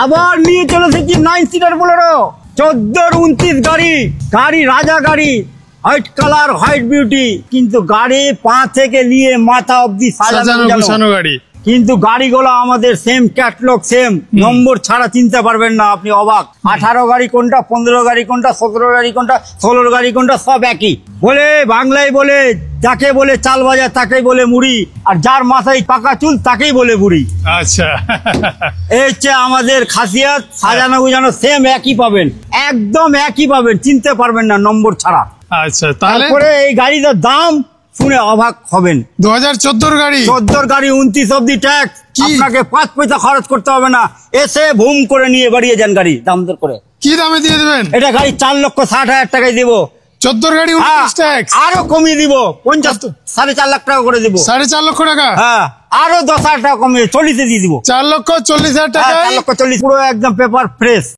আবার নিয়ে চলে এসেছি 9 সিটার বোলেরো 14-29 গাড়ি রাজা গাড়ি, হোয়াইট কালার, হোয়াইট বিউটি, কিন্তু গাড়ি পা থেকে নিয়ে মাথা অব্দি সাজানো গাড়ি। কিন্তু গাড়িগুলো আমাদের সেম ক্যাটলগ, সেম নম্বর ছাড়া চিনতে পারবেন না, আপনি অবাক। 18 গাড়ি কোনটা, 15 গাড়ি কোনটা, 17 গাড়ি কোনটা, 16 গাড়ি কোনটা, সব একই। বলে বাংলায় বলে, যাকে বলে চাল বাজার তাকেই বলে মুড়ি, আর যার মাথায় পাকা চুল তাকেই বলে বুড়ি। আচ্ছা, এই হচ্ছে আমাদের খাসিয়াত। সাজানো গুজানো সেম একই পাবেন, একদম একই পাবেন, চিনতে পারবেন না নম্বর ছাড়া। আচ্ছা, তারপরে এই গাড়িটার দাম শুনে অবাক হবেন। 2014 গাড়ি, 14 গাড়ি, 29 অব্দি ট্যাক্স। আপনাকে 5 পয়সা খরচ করতে হবে না, এসে ভুম করে নিয়ে বাড়িয়ে যান গাড়ি দাম দর করে। কি দামে দিয়ে দেবেন? এটা গাড়ি 4,60,000 টাকায় দিব। 14 গাড়ি 29 ট্যাক্স, আরো কমিয়ে দিব, 4.5 লাখ টাকা করে দিব। 4.5 লক্ষ টাকা? হ্যাঁ, আরো 10,000 টাকা কমিয়ে 40-এ দিয়ে দিব। 4,40,000 টাকা। 4,40,000 পুরো একদম পেপার ফ্রেশ।